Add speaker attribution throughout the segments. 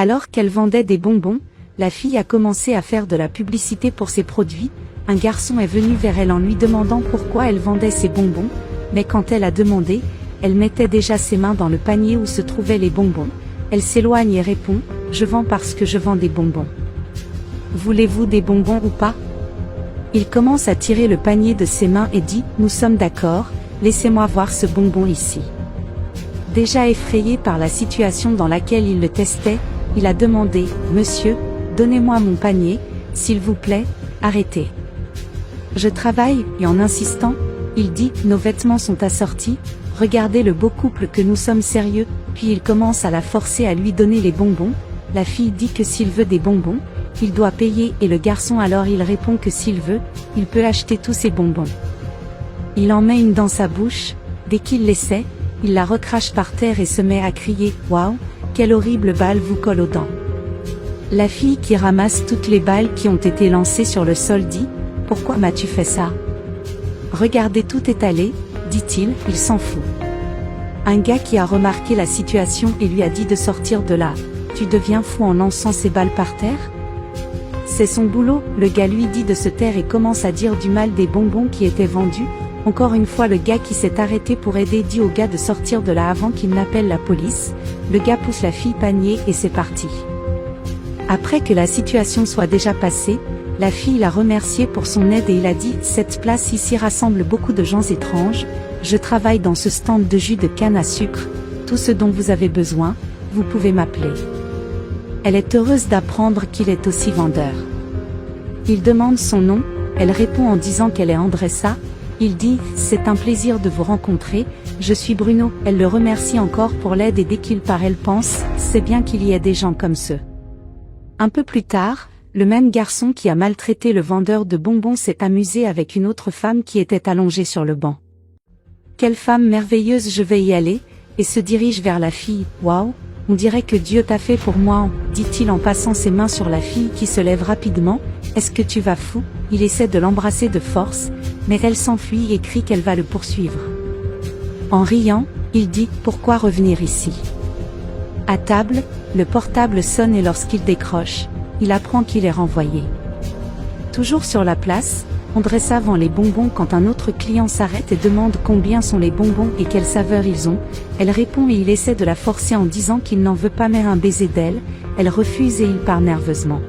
Speaker 1: Alors qu'elle vendait des bonbons, la fille a commencé à faire de la publicité pour ses produits. Un garçon est venu vers elle en lui demandant pourquoi elle vendait ses bonbons, mais quand elle a demandé, elle mettait déjà ses mains dans le panier où se trouvaient les bonbons. Elle s'éloigne et répond, « Je vends parce que je vends des bonbons. Voulez-vous des bonbons ou pas ?» Il commence à tirer le panier de ses mains et dit, « Nous sommes d'accord, laissez-moi voir ce bonbon ici. » Déjà effrayé par la situation dans laquelle il le testait, il a demandé, « Monsieur, donnez-moi mon panier, s'il vous plaît, arrêtez. Je travaille, » et en insistant, il dit, « Nos vêtements sont assortis, regardez le beau couple que nous sommes sérieux », puis il commence à la forcer à lui donner les bonbons. La fille dit que s'il veut des bonbons, il doit payer et le garçon alors il répond que s'il veut, il peut acheter tous ses bonbons. Il en met une dans sa bouche, dès qu'il l'essaie, il la recrache par terre et se met à crier « Waouh, quelle horrible balle vous colle aux dents !» La fille qui ramasse toutes les balles qui ont été lancées sur le sol dit « Pourquoi m'as-tu fait ça ? Regardez tout étalé, dit-il, il s'en fout. » Un gars qui a remarqué la situation et lui a dit de sortir de là. « Tu deviens fou en lançant ces balles par terre ? » C'est son boulot, le gars lui dit de se taire et commence à dire du mal des bonbons qui étaient vendus. Encore une fois le gars qui s'est arrêté pour aider dit au gars de sortir de là avant qu'il n'appelle la police. Le gars pousse la fille panier et c'est parti. Après que la situation soit déjà passée, la fille l'a remercié pour son aide et il a dit « Cette place ici rassemble beaucoup de gens étranges, je travaille dans ce stand de jus de canne à sucre, tout ce dont vous avez besoin, vous pouvez m'appeler. » Elle est heureuse d'apprendre qu'il est aussi vendeur. Il demande son nom, elle répond en disant qu'elle est Andressa. Il dit « C'est un plaisir de vous rencontrer, je suis Bruno ». Elle le remercie encore pour l'aide et dès qu'il part elle pense « C'est bien qu'il y ait des gens comme ceux ». Un peu plus tard, le même garçon qui a maltraité le vendeur de bonbons s'est amusé avec une autre femme qui était allongée sur le banc. « Quelle femme merveilleuse, je vais y aller » et se dirige vers la fille. « Waouh, on dirait que Dieu t'a fait pour moi » dit-il en passant ses mains sur la fille qui se lève rapidement. « Est-ce que tu vas fou ?» Il essaie de l'embrasser de force, mais elle s'enfuit et crie qu'elle va le poursuivre. En riant, il dit « Pourquoi revenir ici ?» À table, le portable sonne et lorsqu'il décroche, il apprend qu'il est renvoyé. Toujours sur la place, Andressa vend les bonbons quand un autre client s'arrête et demande combien sont les bonbons et quelle saveur ils ont. Elle répond et il essaie de la forcer en disant qu'il n'en veut pas mais un baiser d'elle. Elle refuse et il part nerveusement.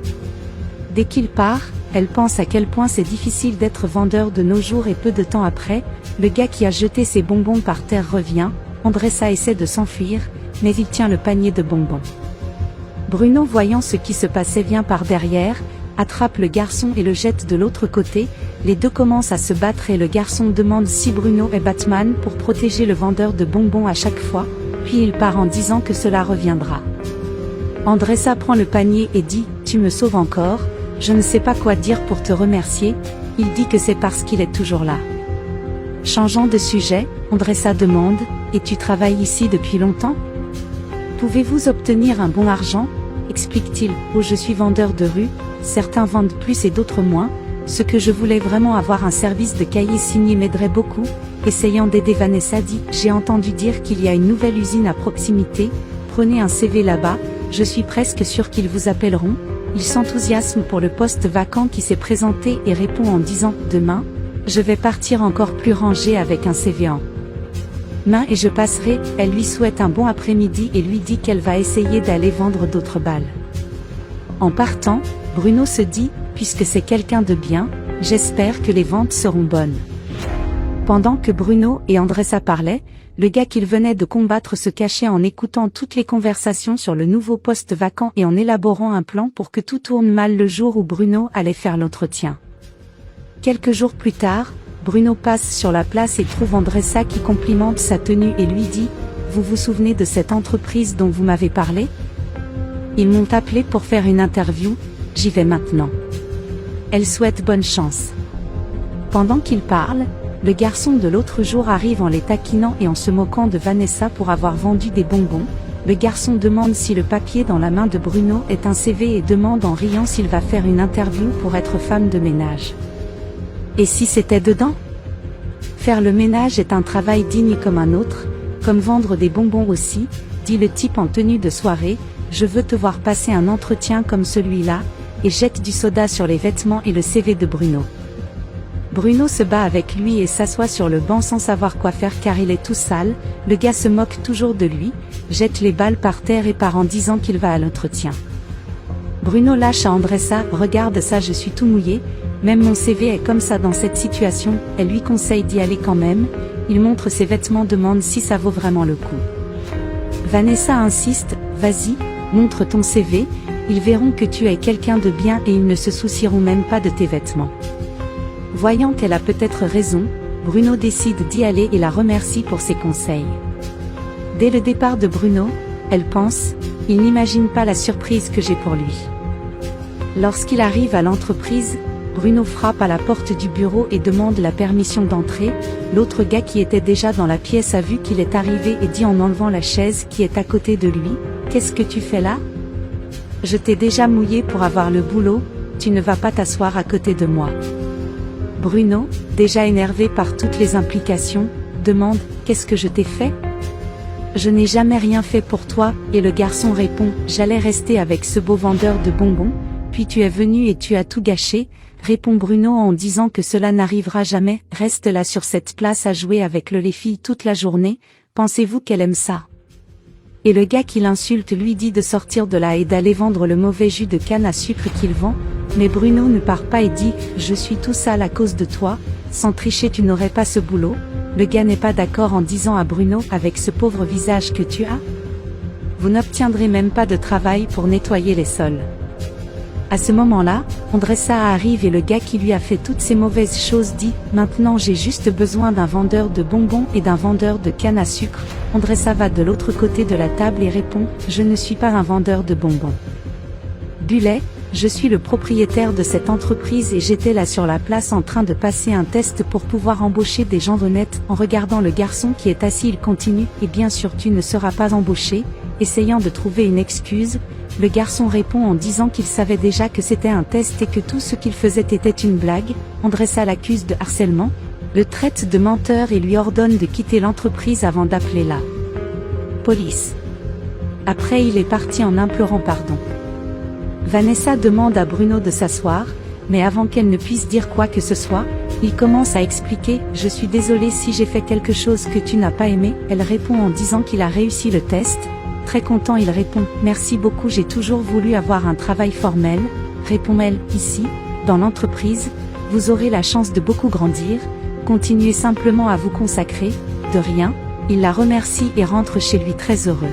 Speaker 1: Dès qu'il part, elle pense à quel point c'est difficile d'être vendeur de nos jours et peu de temps après, le gars qui a jeté ses bonbons par terre revient. Andressa essaie de s'enfuir, mais il tient le panier de bonbons. Bruno, voyant ce qui se passait, vient par derrière, attrape le garçon et le jette de l'autre côté. Les deux commencent à se battre et le garçon demande si Bruno est Batman pour protéger le vendeur de bonbons à chaque fois, puis il part en disant que cela reviendra. Andressa prend le panier et dit « Tu me sauves encore, je ne sais pas quoi dire pour te remercier », il dit que c'est parce qu'il est toujours là. Changeant de sujet, Andressa demande « Et tu travailles ici depuis longtemps ? Pouvez-vous obtenir un bon argent ?» explique-t-il. « Oh, je suis vendeur de rue, certains vendent plus et d'autres moins, ce que je voulais vraiment avoir un service de cahier signé m'aiderait beaucoup. » Essayant d'aider Vanessa dit « J'ai entendu dire qu'il y a une nouvelle usine à proximité, prenez un CV là-bas, je suis presque sûr qu'ils vous appelleront. » Il s'enthousiasme pour le poste vacant qui s'est présenté et répond en disant « Demain, je vais partir encore plus rangé avec un CV en main et je passerai. » Elle lui souhaite un bon après-midi et lui dit qu'elle va essayer d'aller vendre d'autres balles. En partant, Bruno se dit « Puisque c'est quelqu'un de bien, j'espère que les ventes seront bonnes. » Pendant que Bruno et Andressa parlaient, le gars qu'il venait de combattre se cachait en écoutant toutes les conversations sur le nouveau poste vacant et en élaborant un plan pour que tout tourne mal le jour où Bruno allait faire l'entretien. Quelques jours plus tard, Bruno passe sur la place et trouve Andressa qui complimente sa tenue et lui dit « Vous vous souvenez de cette entreprise dont vous m'avez parlé ? Ils m'ont appelé pour faire une interview, j'y vais maintenant. Elle souhaite bonne chance. » Pendant qu'il parle, le garçon de l'autre jour arrive en les taquinant et en se moquant de Vanessa pour avoir vendu des bonbons. Le garçon demande si le papier dans la main de Bruno est un CV et demande en riant s'il va faire une interview pour être femme de ménage. Et si c'était dedans ? Faire le ménage est un travail digne comme un autre, comme vendre des bonbons aussi, dit le type en tenue de soirée. je veux te voir passer un entretien comme celui-là, et jette du soda sur les vêtements et le CV de Bruno. Bruno se bat avec lui et s'assoit sur le banc sans savoir quoi faire car il est tout sale, le gars se moque toujours de lui, jette les balles par terre et part en disant qu'il va à l'entretien. Bruno lâche à Andressa, regarde ça je suis tout mouillé, même mon CV est comme ça dans cette situation, elle lui conseille d'y aller quand même, il montre ses vêtements, demande si ça vaut vraiment le coup. Vanessa insiste, vas-y, montre ton CV, ils verront que tu es quelqu'un de bien et ils ne se soucieront même pas de tes vêtements. Voyant qu'elle a peut-être raison, Bruno décide d'y aller et la remercie pour ses conseils. Dès le départ de Bruno, elle pense, il n'imagine pas la surprise que j'ai pour lui. Lorsqu'il arrive à l'entreprise, Bruno frappe à la porte du bureau et demande la permission d'entrer. L'autre gars qui était déjà dans la pièce a vu qu'il est arrivé et dit en enlevant la chaise qui est à côté de lui, « Qu'est-ce que tu fais là ? Je t'ai déjà mouillé pour avoir le boulot, tu ne vas pas t'asseoir à côté de moi. » Bruno, déjà énervé par toutes les implications, demande, « Qu'est-ce que je t'ai fait ? » « Je n'ai jamais rien fait pour toi, » et le garçon répond, « J'allais rester avec ce beau vendeur de bonbons, puis tu es venu et tu as tout gâché, » répond Bruno en disant que cela n'arrivera jamais, « Reste là sur cette place à jouer avec les filles toute la journée, pensez-vous qu'elle aime ça ?» Et le gars qui l'insulte lui dit de sortir de là et d'aller vendre le mauvais jus de canne à sucre qu'il vend, mais Bruno ne part pas et dit, « Je suis tout sale à cause de toi, sans tricher tu n'aurais pas ce boulot. » Le gars n'est pas d'accord en disant à Bruno, « Avec ce pauvre visage que tu as, vous n'obtiendrez même pas de travail pour nettoyer les sols. » À ce moment-là, Andressa arrive et le gars qui lui a fait toutes ces mauvaises choses dit, « Maintenant j'ai juste besoin d'un vendeur de bonbons et d'un vendeur de canne à sucre. » Andressa va de l'autre côté de la table et répond, « Je ne suis pas un vendeur de bonbons. Bullet, je suis le propriétaire de cette entreprise et j'étais là sur la place en train de passer un test pour pouvoir embaucher des gens honnêtes. » En regardant le garçon qui est assis, il continue, « Et bien sûr tu ne seras pas embauché. » Essayant de trouver une excuse, le garçon répond en disant qu'il savait déjà que c'était un test et que tout ce qu'il faisait était une blague. Andressa l'accuse de harcèlement, le traite de menteur et lui ordonne de quitter l'entreprise avant d'appeler la police. Après il est parti en implorant pardon. Vanessa demande à Bruno de s'asseoir, mais avant qu'elle ne puisse dire quoi que ce soit, il commence à expliquer, « Je suis désolé si j'ai fait quelque chose que tu n'as pas aimé. » Elle répond en disant qu'il a réussi le test. Très content il répond, « Merci beaucoup, j'ai toujours voulu avoir un travail formel. » Répond-elle, « Ici, dans l'entreprise, vous aurez la chance de beaucoup grandir. Continuez simplement à vous consacrer. » De rien, il la remercie et rentre chez lui très heureux.